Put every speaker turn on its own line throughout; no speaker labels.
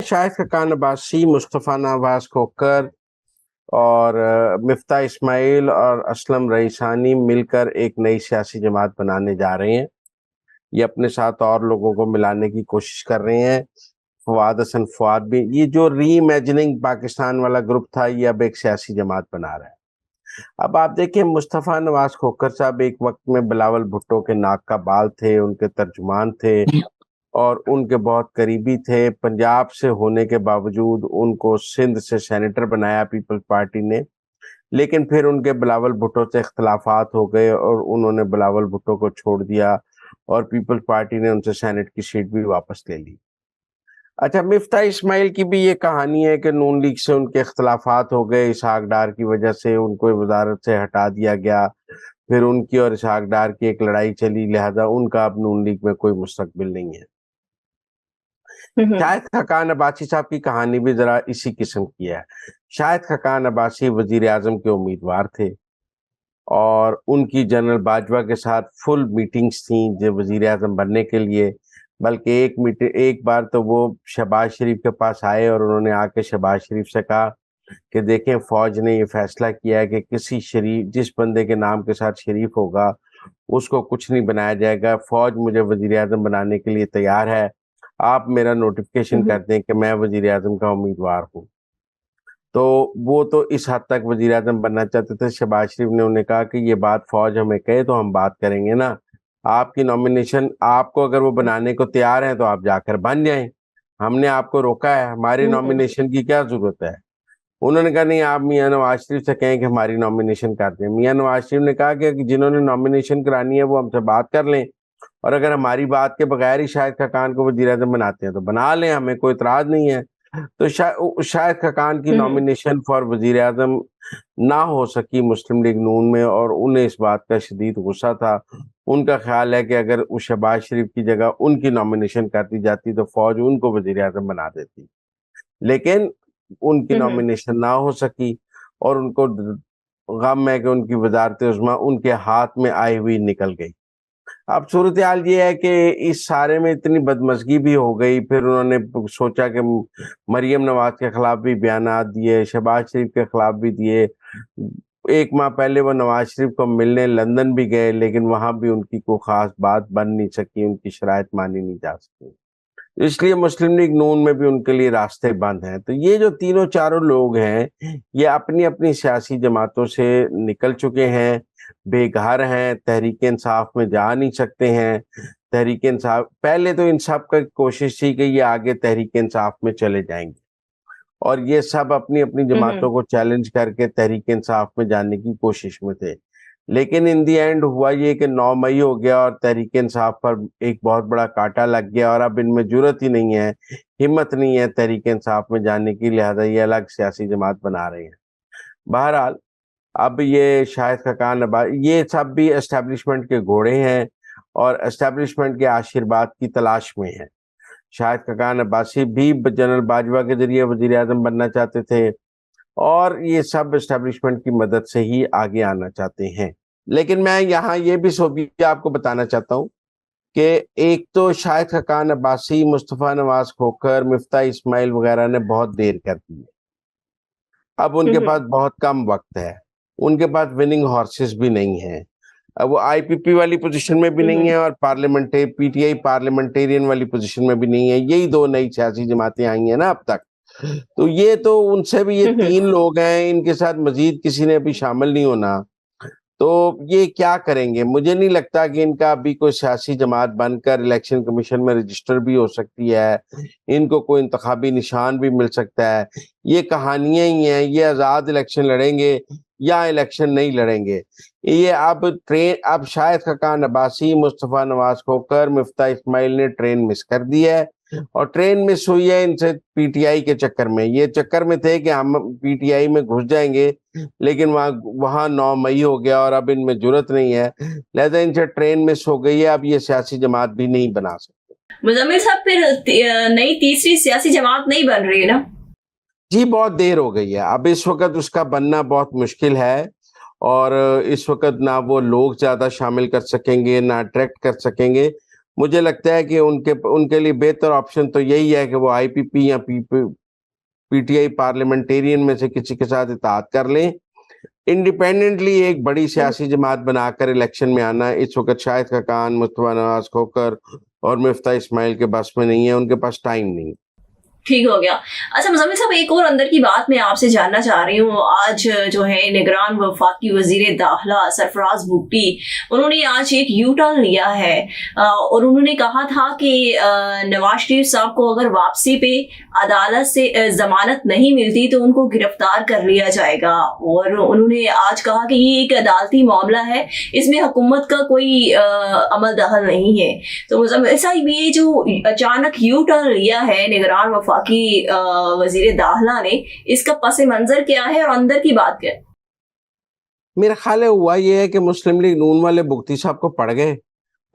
شاہد خاقان عباسی، مصطفیٰ نواز کھوکھر اور مفتاح اسماعیل اور اسلم رئیسانی مل کر ایک نئی سیاسی جماعت بنانے جا رہے ہیں۔ یہ اپنے ساتھ اور لوگوں کو ملانے کی کوشش کر رہے ہیں۔ فواد حسن فواد بھی، یہ جو ری امیجننگ پاکستان والا گروپ تھا، یہ اب ایک سیاسی جماعت بنا رہا ہے۔ اب آپ دیکھیں، مصطفیٰ نواز کھوکھر صاحب ایک وقت میں بلاول بھٹو کے ناک کا بال تھے، ان کے ترجمان تھے اور ان کے بہت قریبی تھے۔ پنجاب سے ہونے کے باوجود ان کو سندھ سے سینیٹر بنایا پیپلز پارٹی نے، لیکن پھر ان کے بلاول بھٹو سے اختلافات ہو گئے اور انہوں نے بلاول بھٹو کو چھوڑ دیا اور پیپلز پارٹی نے ان سے سینٹ کی سیٹ بھی واپس لے لی۔ اچھا، مفتاح اسماعیل کی بھی یہ کہانی ہے کہ نون لیگ سے ان کے اختلافات ہو گئے، اسحاق ڈار کی وجہ سے ان کو وزارت سے ہٹا دیا گیا، پھر ان کی اور اسحاق ڈار کی ایک لڑائی چلی، لہذا ان کا اب نون لیگ میں کوئی مستقبل نہیں ہے۔ شاہد خاقان عباسی صاحب کی کہانی بھی ذرا اسی قسم کی ہے۔ شاہد خاقان عباسی وزیر اعظم کے امیدوار تھے اور ان کی جنرل باجوہ کے ساتھ فل میٹنگز تھیں جو وزیر اعظم بننے کے لیے، بلکہ ایک بار تو وہ شہباز شریف کے پاس آئے اور انہوں نے آ کے شہباز شریف سے کہا کہ دیکھیں، فوج نے یہ فیصلہ کیا ہے کہ کسی شریف، جس بندے کے نام کے ساتھ شریف ہوگا اس کو کچھ نہیں بنایا جائے گا، فوج مجھے وزیر اعظم بنانے کے لیے تیار ہے، آپ میرا نوٹیفیکیشن کر دیں کہ میں وزیر اعظم کا امیدوار ہوں۔ تو وہ تو اس حد تک وزیر اعظم بننا چاہتے تھے۔ شہباز شریف نے انہیں کہا کہ یہ بات فوج ہمیں کہے تو ہم بات کریں گے نا، آپ کی نامینیشن، آپ کو اگر وہ بنانے کو تیار ہیں تو آپ جا کر بن جائیں، ہم نے آپ کو روکا ہے، ہماری نامینیشن کی کیا ضرورت ہے۔ انہوں نے کہا نہیں، آپ میاں نواز شریف سے کہیں کہ ہماری نامینیشن کر دیں۔ میاں نواز شریف نے کہا کہ جنہوں نے نامینیشن کرانی ہے وہ ہم سے بات کر لیں، اور اگر ہماری بات کے بغیر ہی شاہد خاقان کو وزیر اعظم بناتے ہیں تو بنا لیں، ہمیں کوئی اعتراض نہیں ہے۔ تو شاہد خاقان کی نامینیشن فار وزیر اعظم نہ ہو سکی مسلم لیگ نون میں، اور انہیں اس بات کا شدید غصہ تھا۔ ان کا خیال ہے کہ اگر شہباز شریف کی جگہ ان کی نامینیشن کر دی جاتی تو فوج ان کو وزیر اعظم بنا دیتی، لیکن ان کی نامینیشن نہ ہو سکی اور ان کو غم ہے کہ ان کی وزارت عظمیٰ ان کے ہاتھ میں آئی ہوئی نکل گئی۔ اب صورتحال یہ ہے کہ اس سارے میں اتنی بدمزگی بھی ہو گئی، پھر انہوں نے سوچا کہ مریم نواز کے خلاف بھی بیانات دیے، شہباز شریف کے خلاف بھی دیے۔ ایک ماہ پہلے وہ نواز شریف کو ملنے لندن بھی گئے، لیکن وہاں بھی ان کی کوئی خاص بات بن نہیں سکی، ان کی شرائط مانی نہیں جا سکی، اس لیے مسلم لیگ نون میں بھی ان کے لیے راستے بند ہیں۔ تو یہ جو تینوں چاروں لوگ ہیں، یہ اپنی اپنی سیاسی جماعتوں سے نکل چکے ہیں، بے گھر ہیں، تحریک انصاف میں جا نہیں سکتے ہیں۔ تحریک انصاف، پہلے تو ان سب کا کوشش تھی کہ یہ آگے تحریک انصاف میں چلے جائیں گے، اور یہ سب اپنی اپنی جماعتوں کو چیلنج کر کے تحریک انصاف میں جانے کی کوشش میں تھے، لیکن ان دی اینڈ ہوا یہ کہ 9 مئی ہو گیا اور تحریک انصاف پر ایک بہت بڑا کانٹا لگ گیا، اور اب ان میں جرت ہی نہیں ہے، ہمت نہیں ہے تحریک انصاف میں جانے کی، لہذا یہ الگ سیاسی جماعت بنا رہے ہیں۔ بہرحال اب یہ شاہد خاقان یہ سب بھی اسٹیبلشمنٹ کے گھوڑے ہیں اور اسٹیبلشمنٹ کے آشیرواد کی تلاش میں ہیں۔ شاہد خاقان عباسی بھی جنرل باجوہ کے ذریعے وزیر اعظم بننا چاہتے تھے، اور یہ سب اسٹیبلشمنٹ کی مدد سے ہی آگے آنا چاہتے ہیں۔ لیکن میں یہاں یہ بھی آپ کو بتانا چاہتا ہوں کہ ایک تو شاہد خاقان عباسی، مصطفیٰ نواز کھوکھر، مفتاح اسماعیل وغیرہ نے بہت دیر کر دی ہے، اب ان کے پاس بہت کم وقت ہے، ان کے پاس وننگ ہارسز بھی نہیں ہیں، اب وہ آئی پی پی والی پوزیشن میں بھی نہیں ہے اور پی ٹی آئی پارلیمنٹیرین والی پوزیشن میں بھی نہیں ہے، یہی 2 نئی سیاسی جماعتیں آئی ہیں نا اب تک۔ تو یہ تو ان سے بھی یہ 3 لوگ ہیں، ان کے ساتھ مزید کسی نے ابھی شامل نہیں ہونا، تو یہ کیا کریں گے؟ مجھے نہیں لگتا کہ ان کا ابھی کوئی سیاسی جماعت بن کر الیکشن کمیشن میں رجسٹر بھی ہو سکتی ہے، ان کو کوئی انتخابی نشان بھی مل سکتا ہے۔ یہ کہانیاں ہی ہیں، یہ آزاد الیکشن لڑیں گے یا الیکشن نہیں لڑیں گے۔ یہ اب شاہد خاقان عباسی، مصطفیٰ نواز کھوکھر، مفتاح اسماعیل نے ٹرین مس کر دی ہے، اور ٹرین مس ہوئی ہے ان سے پی ٹی آئی کے چکر میں، یہ چکر میں تھے کہ ہم پی ٹی آئی میں گھس جائیں گے، لیکن وہاں 9 مئی ہو گیا اور اب ان میں جرت نہیں ہے، لہذا ان سے ٹرین مس ہو گئی ہے، اب یہ سیاسی جماعت بھی نہیں بنا سکتے۔
مزمل صاحب، پھر نئی تیسری سیاسی جماعت نہیں بن رہی ہے نا؟
جی بہت دیر ہو گئی ہے، اب اس وقت اس کا بننا بہت مشکل ہے، اور اس وقت نہ وہ لوگ زیادہ شامل کر سکیں گے، نہ اٹریکٹ کر سکیں گے۔ مجھے لگتا ہے کہ ان کے لیے بہتر آپشن تو یہی ہے کہ وہ آئی پی پی یا پی ٹی آئی پارلیمنٹیرین میں سے کسی کے ساتھ اتحاد کر لیں. انڈیپینڈنٹلی ایک بڑی سیاسی جماعت بنا کر الیکشن میں آنا اس وقت شاہد خاقان، مصطفیٰ نواز کھوکھر اور مفتاح اسماعیل کے بس میں نہیں ہے، ان کے پاس ٹائم نہیں.
ٹھیک ہو گیا. اچھا مزمل صاحب، ایک اور اندر کی بات میں آپ سے جاننا چاہ رہی ہوں. آج جو ہے نگران وفاقی وزیر داخلہ سرفراز بگٹی، انہوں نے آج ایک یو ٹرن لیا ہے اور انہوں نے کہا تھا کہ نواز شریف صاحب کو اگر واپسی پہ عدالت سے ضمانت نہیں ملتی تو ان کو گرفتار کر لیا جائے گا. اور انہوں نے آج کہا کہ یہ ایک عدالتی معاملہ ہے، اس میں حکومت کا کوئی عمل دخل نہیں ہے. تو مزمل صاحب، یہ جو اچانک یو ٹرن لیا ہے نگران وفاقی وزیر داخلہ نے، اس کا پس منظر کیا ہے اور اندر کی بات کیا ہے؟
میرا خیال ہے ہوا یہ ہے کہ مسلم لیگ نون والے بگٹی صاحب کو پڑ گئے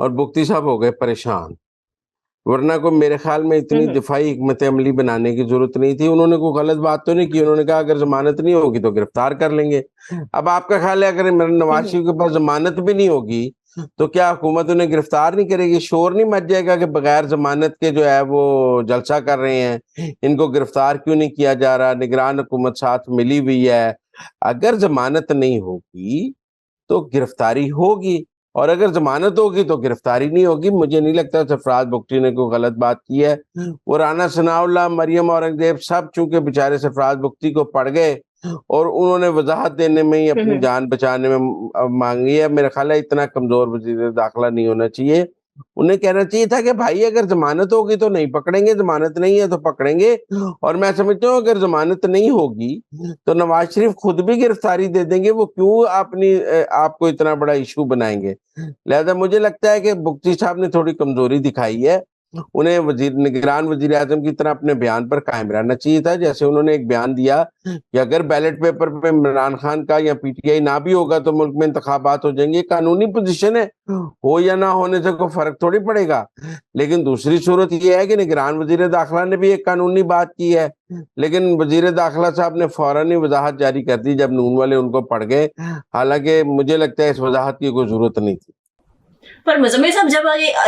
اور بگٹی صاحب ہو گئے پریشان. ورنہ کو میرے خیال میں اتنی دفاعی حکمت عملی بنانے کی ضرورت نہیں تھی. انہوں نے کوئی غلط بات تو نہیں کی. انہوں نے کہا اگر ضمانت نہیں ہوگی تو گرفتار کر لیں گے. اب آپ کا خیال ہے اگر نواز شریف کے پاس ضمانت بھی نہیں ہوگی تو کیا حکومت انہیں گرفتار نہیں کرے گی؟ شور نہیں مچ جائے گا کہ بغیر ضمانت کے جو ہے وہ جلسہ کر رہے ہیں، ان کو گرفتار کیوں نہیں کیا جا رہا؟ نگران حکومت ساتھ ملی ہوئی ہے. اگر ضمانت نہیں ہوگی تو گرفتاری ہوگی، اور اگر ضمانت ہوگی تو گرفتاری نہیں ہوگی. مجھے نہیں لگتا سرفراز بگٹی نے کوئی غلط بات کی ہے. وہ رانا ثناء اللہ، مریم اورنگزیب سب چونکہ بیچارے سرفراز بگٹی کو پڑ گئے اور انہوں نے وضاحت دینے میں ہی اپنی جان بچانے میں مانگی ہے. میرا خیال ہے اتنا کمزور وزیر داخلہ نہیں ہونا چاہیے. انہیں کہنا چاہیے تھا کہ بھائی اگر ضمانت ہوگی تو نہیں پکڑیں گے، ضمانت نہیں ہے تو پکڑیں گے. اور میں سمجھتا ہوں اگر ضمانت نہیں ہوگی تو نواز شریف خود بھی گرفتاری دے دیں گے. وہ کیوں آپ کو اتنا بڑا ایشو بنائیں گے؟ لہذا مجھے لگتا ہے کہ بگٹی صاحب نے تھوڑی کمزوری دکھائی ہے. انہیں نگران وزیر اعظم کی طرح اپنے بیان پر قائم رہنا چاہیے تھا. جیسے انہوں نے ایک بیان دیا کہ اگر بیلٹ پیپر پہ عمران خان کا یا پی ٹی آئی نہ بھی ہوگا تو ملک میں انتخابات ہو جائیں گے. قانونی پوزیشن ہے، ہو یا نہ ہونے سے کوئی فرق تھوڑی پڑے گا. لیکن دوسری صورت یہ ہے کہ نگران وزیر داخلہ نے بھی ایک قانونی بات کی ہے، لیکن وزیر داخلہ صاحب نے فوراً ہی وضاحت جاری کر دی جب نون والے ان کو پڑ گئے. حالانکہ مجھے لگتا ہے اس وضاحت کی کوئی ضرورت نہیں تھی.
پر مزمل صاحب،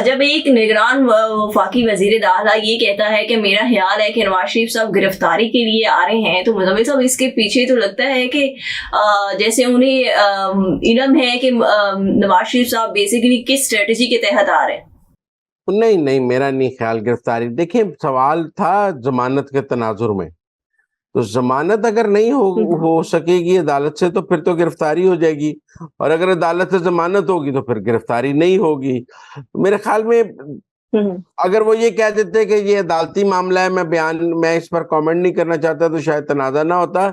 جب ایک نگران وفاقی وزیر داخلہ یہ کہتا ہے کہ میرا خیال ہے کہ نواز شریف صاحب گرفتاری کے لیے آ رہے ہیں، تو مزمل صاحب اس کے پیچھے تو لگتا ہے کہ جیسے انہیں علم ہے کہ نواز شریف صاحب بیسیکلی کس اسٹریٹجی کے تحت آ رہے ہیں.
نہیں، میرا نہیں خیال گرفتاری. دیکھیں، سوال تھا ضمانت کے تناظر میں، تو ضمانت اگر نہیں ہو سکے گی عدالت سے تو پھر تو گرفتاری ہو جائے گی، اور اگر عدالت سے ضمانت ہوگی تو پھر گرفتاری نہیں ہوگی. میرے خیال میں اگر وہ یہ کہہ دیتے کہ یہ عدالتی معاملہ ہے، میں اس پر کامنٹ نہیں کرنا چاہتا، تو شاید تنازع نہ ہوتا.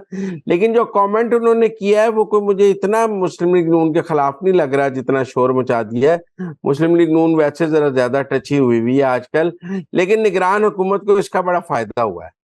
لیکن جو کامنٹ انہوں نے کیا ہے وہ کوئی مجھے اتنا مسلم لیگ نون کے خلاف نہیں لگ رہا جتنا شور مچا دیا ہے. مسلم لیگ نون ویسے ذرا زیادہ ٹچی ہوئی ہے آج کل، لیکن نگران حکومت کو اس کا بڑا فائدہ ہوا ہے.